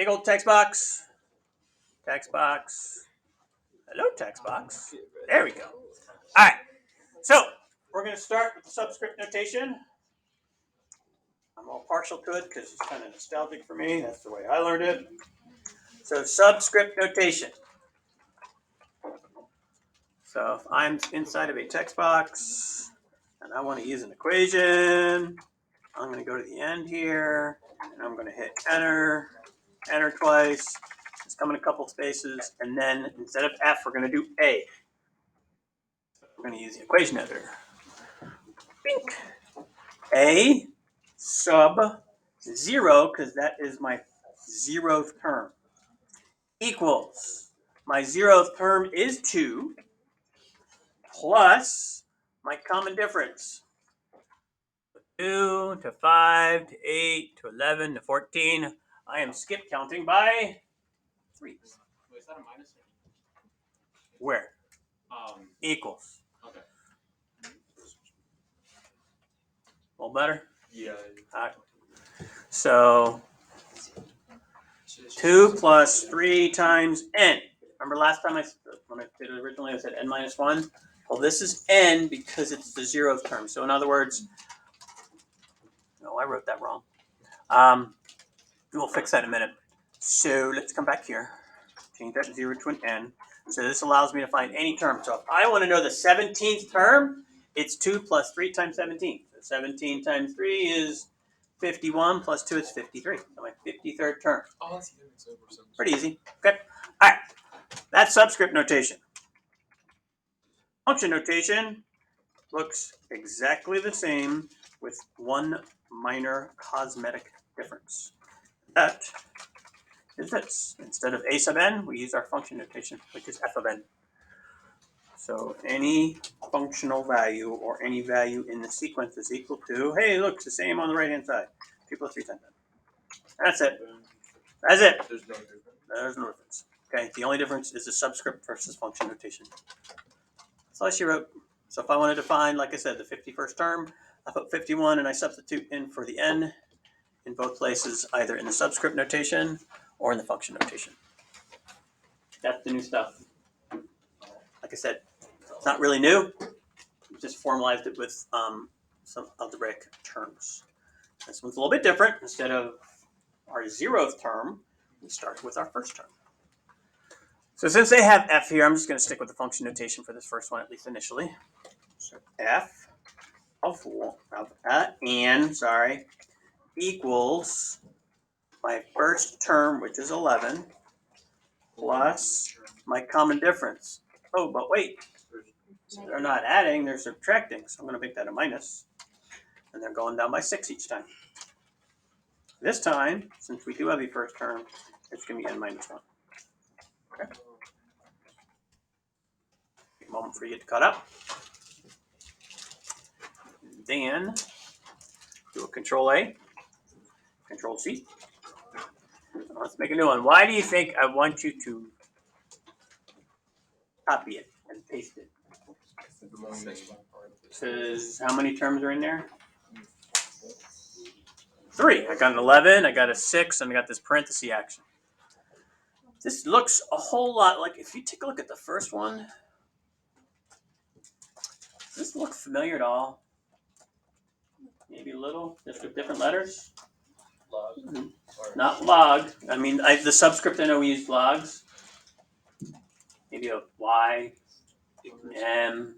big old text box. Text box. Hello, text box. There we go. All right. So we're going to start with the subscript notation. I'm all partial to it because it's kind of nostalgic for me. That's the way I learned it. So subscript notation. So if I'm inside of a text box and I want to use an equation, I'm going to go to the end here and I'm going to hit enter, enter twice. It's coming a couple spaces, and then instead of F, we're going to do A. We're going to use the equation editor. Bink. A sub 0, because that is my 0th term, equals my 0th term is 2 plus my common difference. 2 to 5 to 8 to 11 to 14. I am skip counting by 3. Wait, is that a minus? Where? Equals. Okay. A little better? Yeah. All right. So 2 plus 3 times n. Remember last time when I did it originally, I said n minus 1? Well, this is n because it's the 0th term. So in other words, no, I wrote that wrong. We'll fix that in a minute. So let's come back here. Change that 0 to an n. So this allows me to find any term. So if I want to know the 17th term, it's 2 plus 3 times 17. So 17 times 3 is 51 plus 2 is 53. So my 53rd term. Oh, that's easy. Pretty easy. Okay. All right. That's subscript notation. Function notation looks exactly the same with one minor cosmetic difference. That is this. Instead of a sub n, we use our function notation, which is f of n. So any functional value or any value in the sequence is equal to, hey, look, it's the same on the right-hand side. 2 plus 3 times n. That's it. That's it. There's no difference. There's no difference. Okay, the only difference is the subscript versus function notation. That's all she wrote. So if I wanted to find, like I said, the 51st term, I put 51 and I substitute in for the n in both places, either in the subscript notation or in the function notation. That's the new stuff. Like I said, it's not really new. We just formalized it with some algebraic terms. This one's a little bit different. Instead of our 0th term, we start with our first term. So since they have f here, I'm just going to stick with the function notation for this first one, at least initially. So f of n, equals my first term, which is 11, plus my common difference. Oh, but wait, they're not adding, they're subtracting. So I'm going to make that a minus. And they're going down by 6 each time. This time, since we do have a first term, it's going to be n minus 1. Okay. Take a moment for you to cut up. Then do a Control A, Control C. Let's make a new one. Why do you think I want you to copy it and paste it? Because how many terms are in there? 3. I got an 11, I got a 6, and I got this parenthesis action. This looks a whole lot like, if you take a look at the first one, does this look familiar at all? Maybe a little, just with different letters? Log. Mm-hmm. Not log. I mean, the subscript, I know we use logs. Maybe a y, m.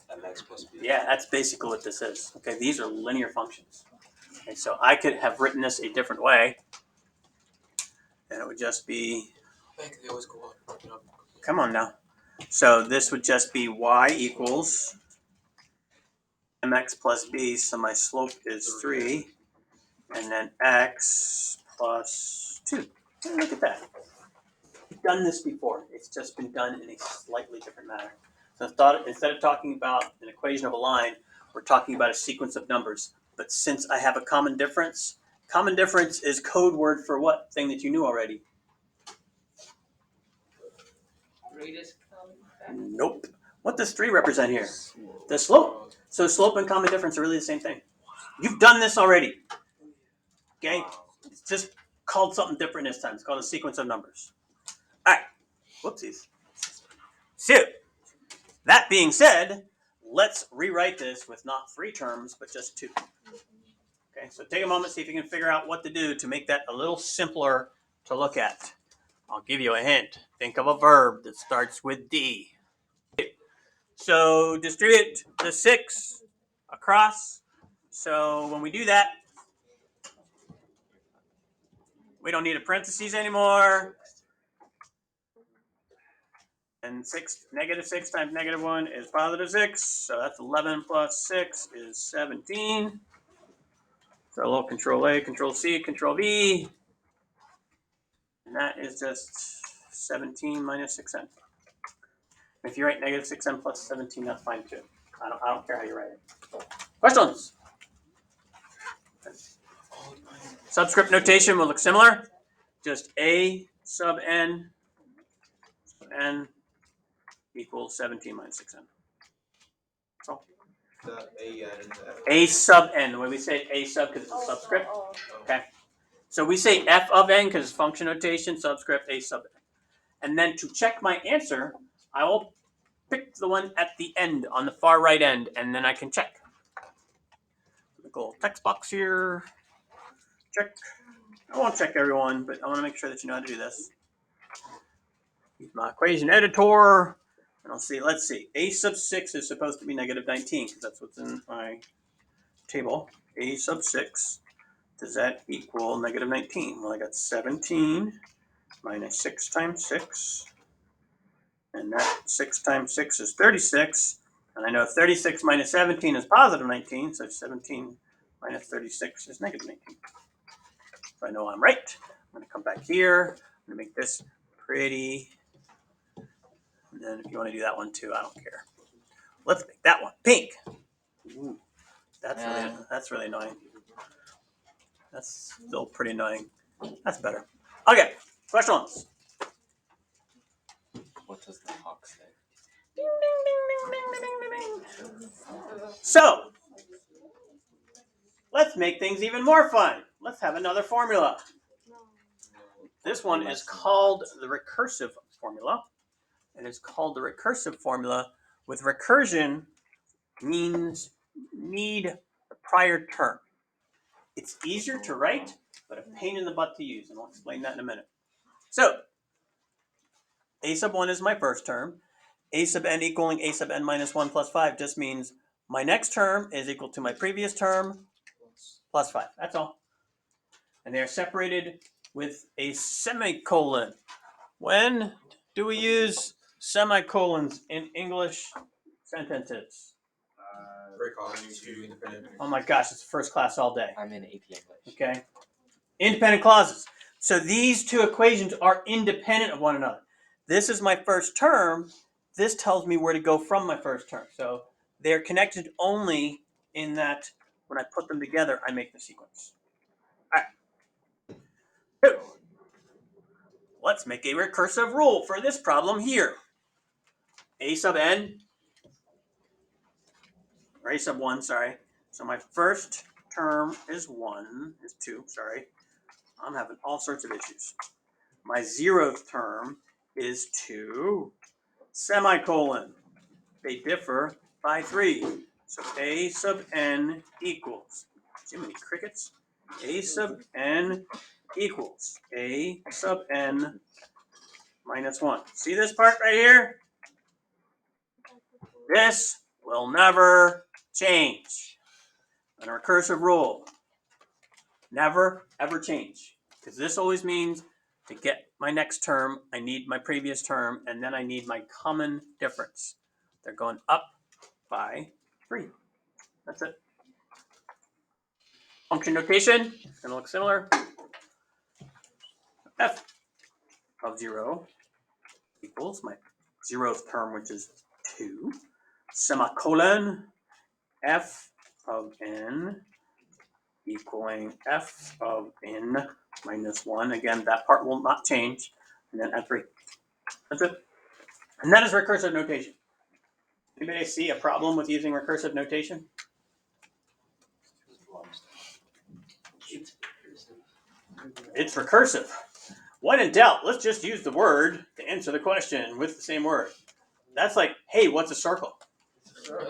Yeah, that's basically what this is. Okay, these are linear functions. Okay, so I could have written this a different way. And it would just be, come on now. So this would just be y equals mx plus b, so my slope is 3, and then x plus 2. Look at that. We've done this before. It's just been done in a slightly different manner. So instead of talking about an equation of a line, we're talking about a sequence of numbers. But since I have a common difference is code word for what thing that you knew already? Greatest common factor? Nope. What does 3 represent here? The slope. So slope and common difference are really the same thing. You've done this already. Okay? It's just called something different this time. It's called a sequence of numbers. All right. Whoopsies. So, that being said, let's rewrite this with not 3 terms, but just 2. Okay, so take a moment, see if you can figure out what to do to make that a little simpler to look at. I'll give you a hint. Think of a verb that starts with D. So distribute the 6 across. So when we do that, we don't need a parentheses anymore. And negative 6 times negative 1 is positive 6. So that's 11 plus 6 is 17. So a little control A, control C, control V. And that is just 17 minus 6n. If you write negative 6n plus 17, that's fine too. I don't care how you write it. Questions? Subscript notation will look similar. Just A sub n equals 17 minus 6n. That's all. A sub n. When we say A sub because it's a subscript. Okay. So we say f of n because it's function notation, subscript A sub n. And then to check my answer, I will pick the one at the end, on the far right end, and then I can check. Make a little text box here. Check. I won't check everyone, but I want to make sure that you know how to do this. Use my equation editor. And I'll see, let's see. A sub 6 is supposed to be negative 19, because that's what's in my table. A sub 6, does that equal negative 19? Well, I got 17 minus 6 times 6. And that 6 times 6 is 36. And I know 36 minus 17 is positive 19, so 17 minus 36 is negative 19. So I know I'm right. I'm going to come back here. I'm going to make this pretty. And then if you want to do that one too, I don't care. Let's make that one pink. Ooh, that's really annoying. That's still pretty annoying. That's better. Okay, questions? What does the hawk say? Ding, ding, ding, ding, ding, ding, ding. So, let's make things even more fun. Let's have another formula. This one is called the recursive formula. And it's called the recursive formula. With recursion means need the prior term. It's easier to write, but a pain in the butt to use, and I'll explain that in a minute. So, a sub 1 is my first term. A sub n equaling a sub n minus 1 plus 5 just means my next term is equal to my previous term plus 5. That's all. And they are separated with a semicolon. When do we use semicolons in English sentences? Oh my gosh, it's first class all day. I'm in AP English. Okay. Independent clauses. So these two equations are independent of one another. This is my first term. This tells me where to go from my first term. So they're connected only in that when I put them together, I make the sequence. All right. Let's make a recursive rule for this problem here. A sub n, or a sub 1, sorry. So my first term is 2, sorry. I'm having all sorts of issues. My 0th term is 2, semicolon. They differ by 3. So a sub n equals, see how many crickets? A sub n equals a sub n minus 1. See this part right here? This will never change. And a recursive rule, never ever change. Because this always means to get my next term, I need my previous term, and then I need my common difference. They're going up by 3. That's it. Function notation is going to look similar. F of 0 equals my 0th term, which is 2, semicolon, f of n equaling f of n minus 1. Again, that part will not change. And then add 3. That's it. And that is recursive notation. Anybody see a problem with using recursive notation? It's recursive. It's recursive. When in doubt, let's just use the word to answer the question with the same word. That's like, hey, what's a circle?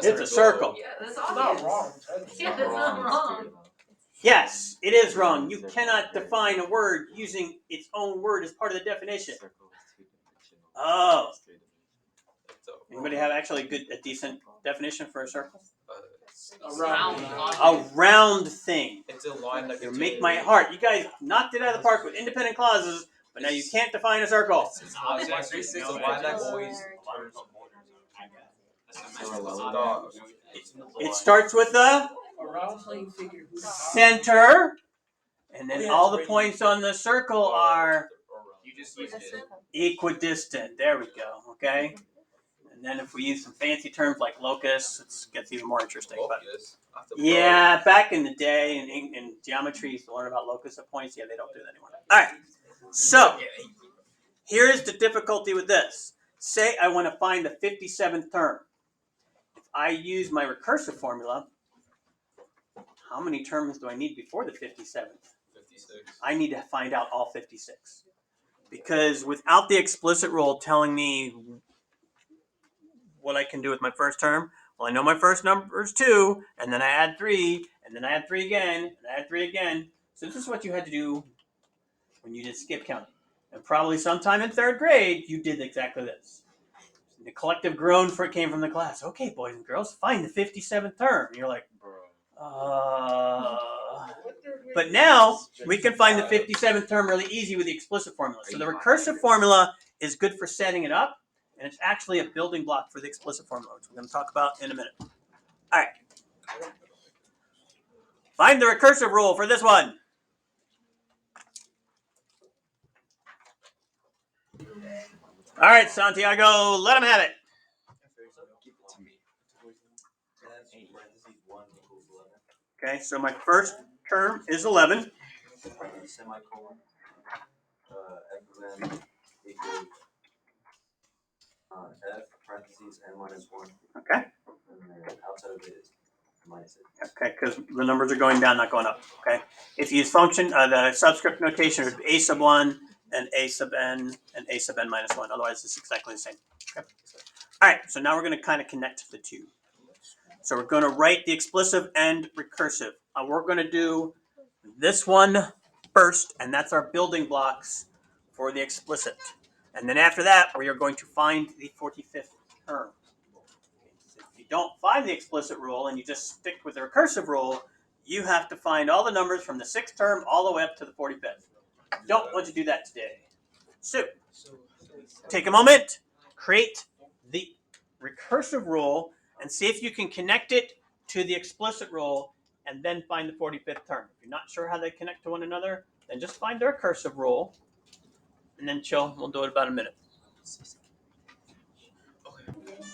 It's a circle. Yeah, that's It's obvious. not wrong. Yeah, that's not wrong. Yes, it is wrong. You cannot define a word using its own word as part of the definition. Oh. Anybody have actually a decent definition for a circle? A round thing. It's a line that You make my heart. You guys knocked it out of the park with independent clauses, but now you can't define a circle. It's a line that always It starts with a A round playing figure. center, and then all the points on the circle are You just used it. equidistant. There we go. Okay. And then if we use some fancy terms like locus, it gets even more interesting. But yeah, back in the day in geometry, you used to learn about locus of points. Yeah, they don't do that anymore. All right. So here's the difficulty with this. Say I want to find the 57th term. If I use my recursive formula, how many terms do I need before the 57th? 56. I need to find out all 56. Because without the explicit rule telling me what I can do with my first term, well, I know my first number is 2, and then I add 3, and then I add 3 again, and I add 3 again. So this is what you had to do when you did skip counting. And probably sometime in 3rd grade, you did exactly this. And the collective groan came from the class. Okay, boys and girls, find the 57th term. And you're like, But now, we can find the 57th term really easy with the explicit formula. So the recursive formula is good for setting it up, and it's actually a building block for the explicit formula, which we're going to talk about in a minute. All right. Find the recursive rule for this one. All right, Santiago, let him have it. Okay, so my first term is 11. Semicolon. F of n equals f parentheses n minus 1. Okay. And then outside of it is minus it. Okay, because the numbers are going down, not going up. Okay. If you use function, the subscript notation would be a sub 1 and a sub n and a sub n minus 1. Otherwise, it's exactly the same. Okay. All right, so now we're going to kind of connect the two. So we're going to write the explicit and recursive. We're going to do this one first, and that's our building blocks for the explicit. And then after that, we are going to find the 45th term. If you don't find the explicit rule and you just stick with the recursive rule, you have to find all the numbers from the 6th term all the way up to the 45th. Don't want to do that today. So, take a moment, create the recursive rule, and see if you can connect it to the explicit rule, and then find the 45th term. If you're not sure how they connect to one another, then just find the recursive rule, and then chill. We'll do it about a minute.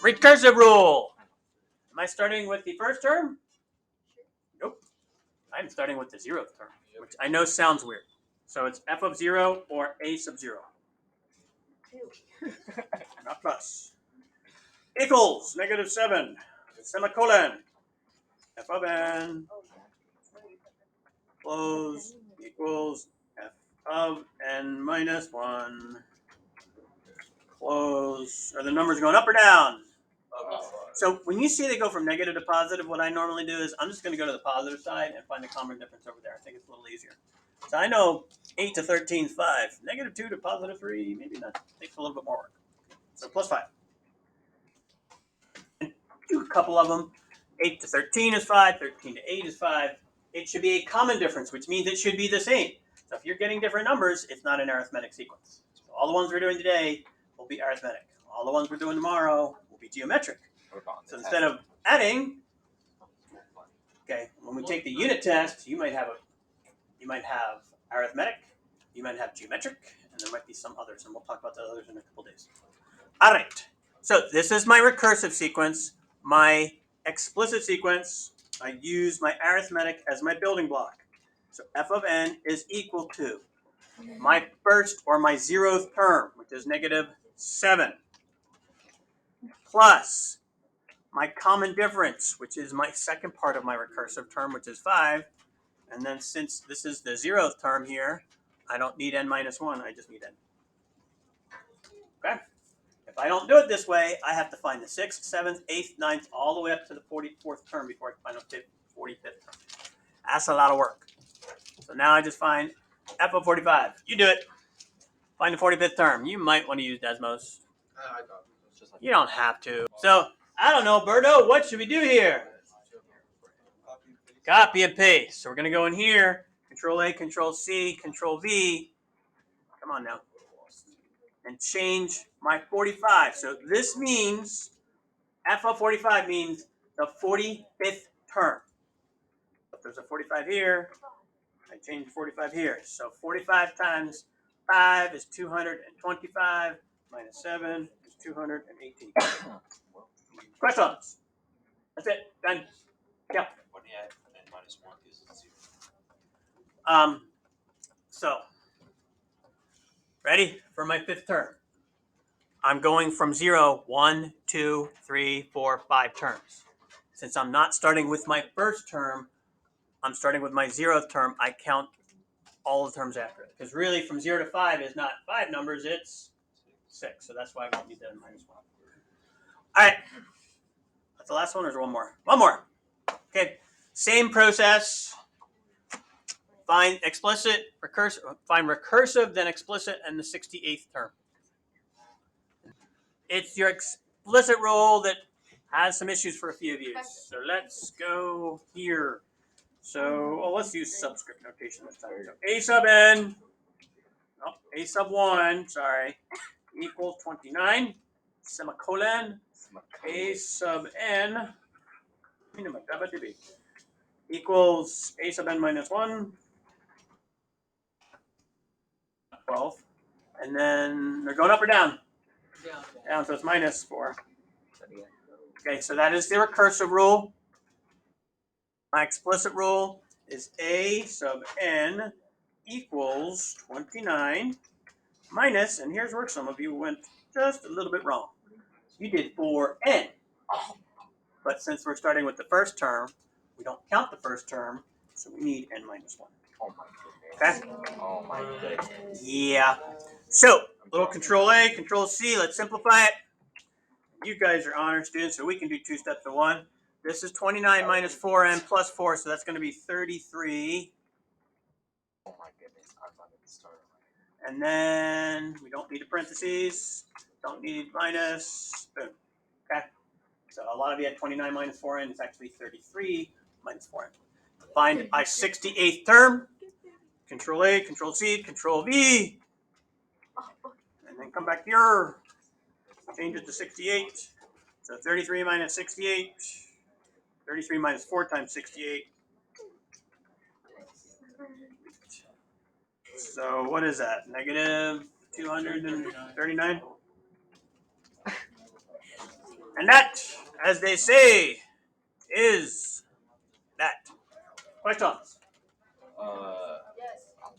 Recursive rule. Am I starting with the first term? Nope. I'm starting with the 0th term, which I know sounds weird. So it's f of 0 or a sub 0. Not plus. Equals -7, semicolon, f of n, close, equals f of n minus 1, close. Are the numbers going up or down? So when you see they go from negative to positive, what I normally do is I'm just going to go to the positive side and find the common difference over there. I think it's a little easier. So I know 8 to 13 is 5. -2 to +3, maybe not. Takes a little bit more work. So plus 5. And do a couple of them. 8 to 13 is 5. 13 to 8 is 5. It should be a common difference, which means it should be the same. So if you're getting different numbers, it's not an arithmetic sequence. So all the ones we're doing today will be arithmetic. All the ones we're doing tomorrow will be geometric. So instead of adding, okay, when we take the unit test, you might have arithmetic, you might have geometric, and there might be some others, and we'll talk about the others in a couple days. All right, so this is my recursive sequence. My explicit sequence, I use my arithmetic as my building block. So f of n is equal to my first or my 0th term, which is -7, plus my common difference, which is my second part of my recursive term, which is 5. And then since this is the 0th term here, I don't need n minus 1. I just need n. Okay? If I don't do it this way, I have to find the 6th, 7th, 8th, 9th, all the way up to the 44th term before I find the 45th term. That's a lot of work. So now I just find f of 45. You do it. Find the 45th term. You might want to use Desmos. I got it. You don't have to. So, I don't know, Berto, what should we do here? Copy and paste. So we're going to go in here, Control A, Control C, Control V. Come on now. And change my 45. So this means, f of 45 means the 45th term. If there's a 45 here, I change 45 here. So 45 times 5 is 225, minus 7 is 218. Questions? That's it. Done. Yeah. When you add n minus 1 gives it 0. So, ready for my 5th term? I'm going from 0, 1, 2, 3, 4, 5 terms. Since I'm not starting with my first term, I'm starting with my 0th term. I count all the terms after it. Because really, from 0 to 5 is not 5 numbers, it's 6. So that's why I won't need the n minus 1. All right. That's the last one, or is there one more? One more. Okay. Same process. Find explicit, recursive, find recursive, then explicit, and the 68th term. It's your explicit rule that has some issues for a few of you. So let's go here. So let's use subscript notation this time. So a sub n, a sub 1, sorry, equals 29, semicolon, a sub n, equals a sub n minus 1, 12. And then they're going up or down? Down, so it's minus 4. Okay, so that is the recursive rule. My explicit rule is a sub n equals 29 minus, and here's where some of you went just a little bit wrong. You did 4n. But since we're starting with the first term, we don't count the first term, so we need n minus 1. Oh my goodness. Okay? Oh my goodness. Yeah. So, little Control A, Control C, let's simplify it. You guys are honor students, so we can do 2 steps at 1. This is 29 minus 4n plus 4, so that's going to be 33. Oh my goodness. I'm not going to start. And then we don't need the parentheses, don't need minus, boom. Okay? So a lot of you had 29 minus 4n, it's actually 33 minus 4n. Find my 68th term, Control A, Control C, Control V, and then come back here, change it to 68. So 33 minus 68, 33 minus 4 times 68. So what is that? Negative 239? And that, as they say, is that. Questions?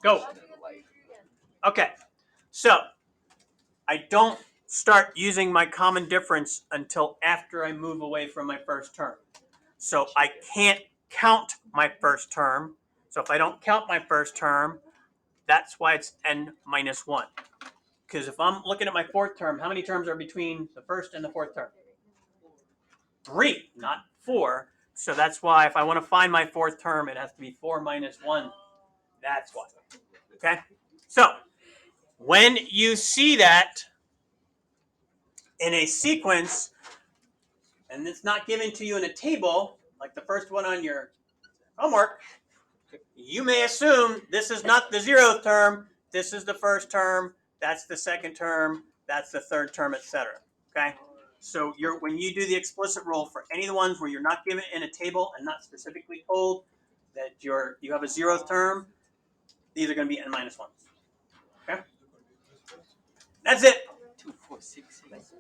Go. Okay. So I don't start using my common difference until after I move away from my first term. So I can't count my first term. So if I don't count my first term, that's why it's n minus 1. Because if I'm looking at my 4th term, how many terms are between the 1st and the 4th term? 3, not 4. So that's why if I want to find my 4th term, it has to be 4 minus 1. That's why. Okay? So when you see that in a sequence, and it's not given to you in a table, like the first one on your homework, you may assume this is not the 0th term, this is the 1st term, that's the 2nd term, that's the 3rd term, etc. Okay? So when you do the explicit rule for any of the ones where you're not given in a table and not specifically told that you have a 0th term, these are going to be n minus 1s. Okay? That's it. 2, 4, 6, 6.